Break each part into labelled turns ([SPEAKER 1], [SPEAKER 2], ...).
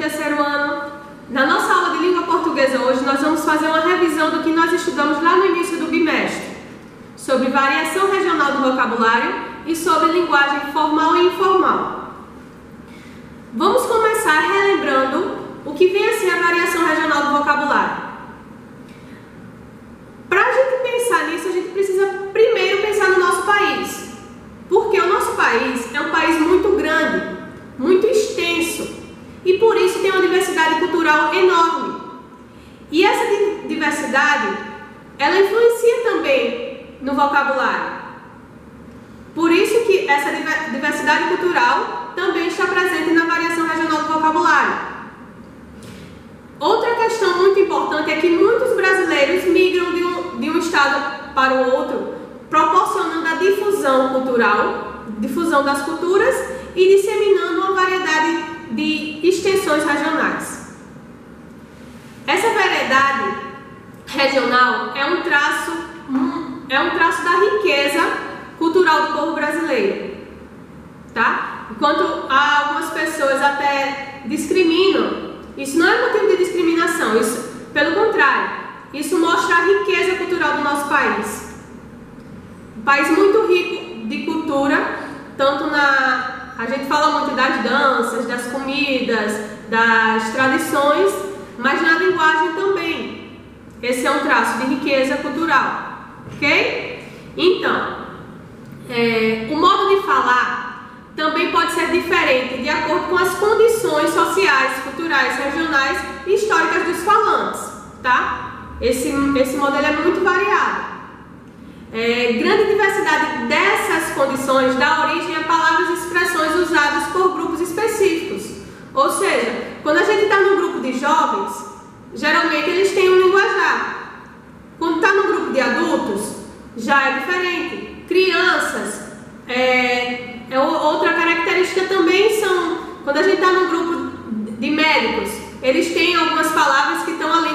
[SPEAKER 1] terceiro ano. Na nossa aula de língua portuguesa hoje, nós vamos fazer uma revisão do que nós estudamos lá no início do bimestre, sobre variação regional do vocabulário e sobre linguagem formal e informal. Vamos começar relembrando o que vem a ser a variação regional do vocabulário. Para a gente pensar nisso, a gente precisa primeiro pensar no nosso país, porque o nosso país é um país muito grande, muito extenso, e por isso tem uma diversidade cultural enorme. E essa diversidade, ela influencia também no vocabulário. Por isso que essa diversidade cultural também está presente na variação regional do vocabulário. Outra questão muito importante é que muitos brasileiros migram de um estado para o outro, proporcionando a difusão cultural, difusão das culturas e disseminando uma variedade de extensões regionais. Essa variedade regional é um traço da riqueza cultural do povo brasileiro, tá? Enquanto algumas pessoas até discriminam, isso não é motivo de discriminação, isso, pelo contrário, isso mostra a riqueza cultural do nosso país. Um país muito rico de cultura, tanto a gente fala muito das danças, das comidas, das tradições, mas na linguagem também. Esse é um traço de riqueza cultural, ok? Então, o modo de falar também pode ser diferente de acordo com as condições sociais, culturais, regionais e históricas dos falantes, tá? Esse modelo é muito variado. Grande diversidade dessas condições dá origem a palavras e expressões usadas por grupos específicos. Ou seja, quando a gente está num grupo de jovens, geralmente eles têm um linguajar. Quando está num grupo de adultos, já é diferente. Crianças, outra característica também são, quando a gente está num grupo de médicos, eles têm algumas palavras que estão ali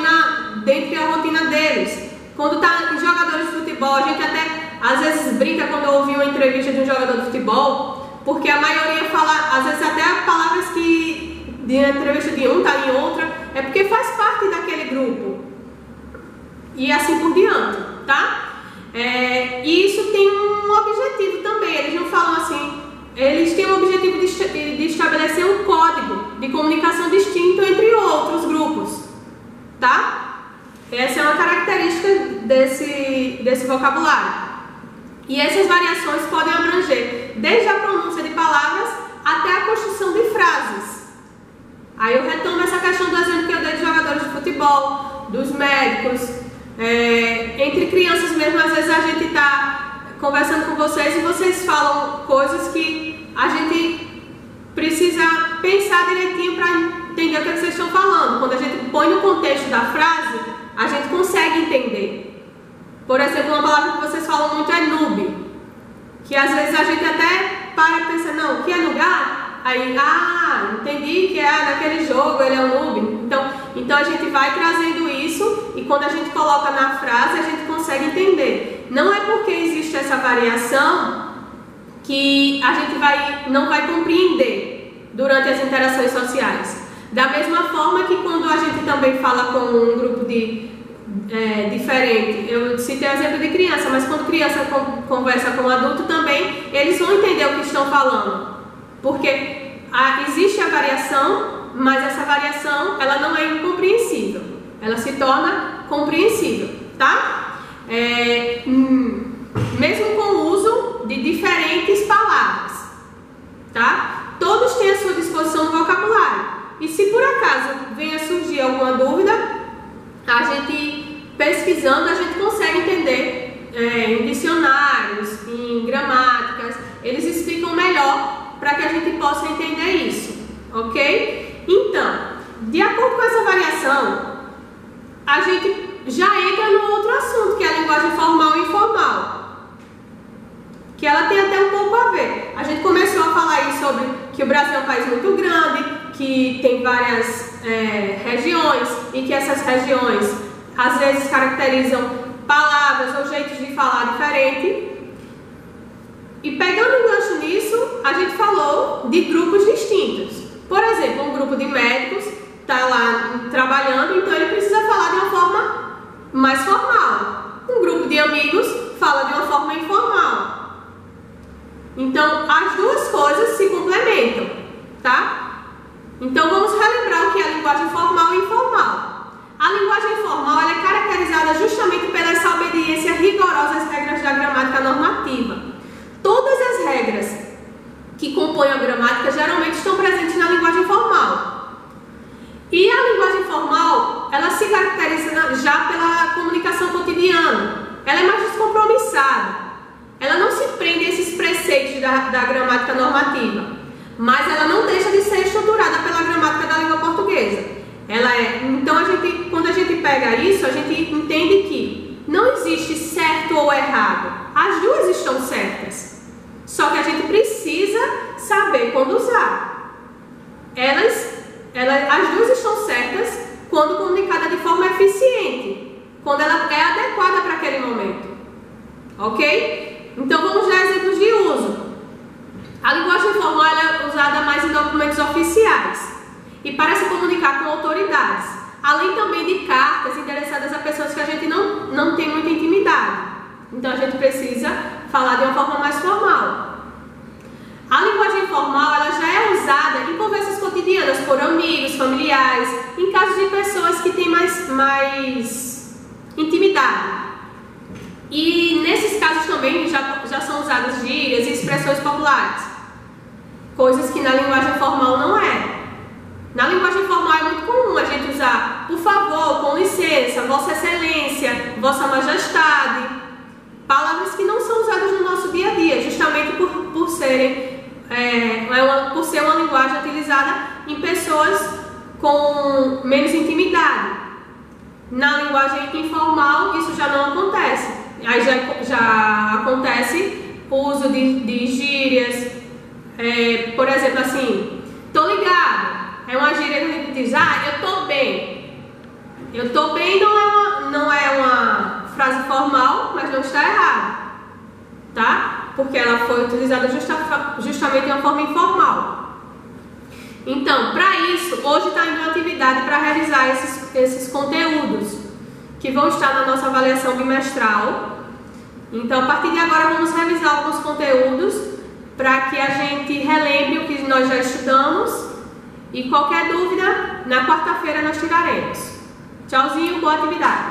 [SPEAKER 1] dentro da rotina deles. Quando está em jogadores de futebol, a gente até às vezes brinca quando eu ouvi uma entrevista de um jogador de futebol, porque a maioria fala, às vezes até palavras que de entrevista de um está em outra, é porque faz parte daquele grupo. E assim por diante, tá? E isso tem um objetivo também, eles não falam assim, eles têm o objetivo de estabelecer um código de comunicação distinto entre outros grupos, tá? Essa é uma característica desse vocabulário. E essas variações podem abranger desde a pronúncia de palavras até a construção de frases. Aí eu retomo essa questão do exemplo que eu dei de jogadores de futebol, dos médicos, entre crianças mesmo, às vezes a gente está conversando com vocês e vocês falam coisas que a gente precisa pensar direitinho para entender o que vocês estão falando. Quando a gente põe no contexto da frase, a gente consegue entender. Por exemplo, uma palavra que vocês falam muito é noob, que às vezes a gente até para e pensa, não, o que é lugar? Aí, entendi que naquele jogo ele é um noob. Então a gente vai trazendo isso e quando a gente coloca na frase, a gente consegue entender. Não é porque existe essa variação que a gente não vai compreender durante as interações sociais. Da mesma forma que quando a gente também fala com um grupo diferente, eu citei o exemplo de criança, mas quando criança conversa com um adulto também, eles vão entender o que estão falando. Porque existe a variação, mas essa variação ela não é incompreensível, ela se torna compreensível, tá? Mesmo com o uso de diferentes palavras, tá? Todos têm a sua disposição no vocabulário. E se por acaso venha surgir alguma dúvida, a gente pesquisando, a gente consegue entender em dicionários, em gramáticas, eles explicam melhor para que a gente possa entender isso, ok? Então, de acordo com essa variação, a gente já entra no outro assunto, que é a linguagem formal e informal, que ela tem até um pouco a ver. A gente começou a falar aí sobre que o Brasil é um país muito grande, que tem várias regiões e que essas regiões às vezes caracterizam palavras ou jeitos de falar diferente. E pegando um gancho nisso, a gente falou de grupos distintos. Por exemplo, um grupo de médicos está lá trabalhando, então ele precisa falar de uma forma mais formal. Um grupo de amigos fala de uma forma informal. Então, as duas coisas se complementam, tá? Então, vamos relembrar o que é a linguagem formal e informal. A linguagem formal ela é caracterizada justamente pela essa obediência rigorosa às regras da gramática normativa. Todas as regras que compõem a gramática geralmente estão presentes na linguagem formal. E a linguagem formal, ela se caracteriza já pela comunicação cotidiana. Ela é mais descompromissada. Ela não se prende a esses preceitos da gramática normativa, mas ela não deixa de ser estruturada pela gramática da língua portuguesa. Então, quando a gente pega isso, a gente entende que não existe certo ou errado. As duas estão certas. Só que a gente precisa saber quando usar. As duas estão certas quando comunicada de forma eficiente, quando ela é adequada para aquele momento. Ok? Então vamos dar exemplos de uso. A linguagem formal é usada mais em documentos oficiais e para se comunicar com autoridades, além também de cartas endereçadas a pessoas que a gente não tem muita intimidade. Então a gente precisa falar de uma forma mais formal. A linguagem formal ela já é usada em conversas cotidianas por amigos, familiares, em casos de pessoas que têm mais intimidade. E nesses casos também já são usadas gírias e expressões populares, coisas que na linguagem formal não é. Na linguagem formal é muito comum a gente usar por favor, com licença, vossa excelência, vossa majestade, palavras que não são usadas no nosso dia a dia, justamente por ser uma linguagem utilizada em pessoas com menos intimidade. Na linguagem informal isso já não acontece. Aí já acontece o uso de gírias, por exemplo assim, tô ligado, é uma gíria que a gente diz, eu tô bem. Eu tô bem não é uma frase formal, mas não está errado, tá? Porque ela foi utilizada justamente de uma forma informal. Então, para isso, hoje está indo uma atividade para realizar esses conteúdos que vão estar na nossa avaliação bimestral. Então, a partir de agora, vamos revisar alguns conteúdos para que a gente relembre o que nós já estudamos e qualquer dúvida, na quarta-feira nós tiraremos. Tchauzinho, boa atividade!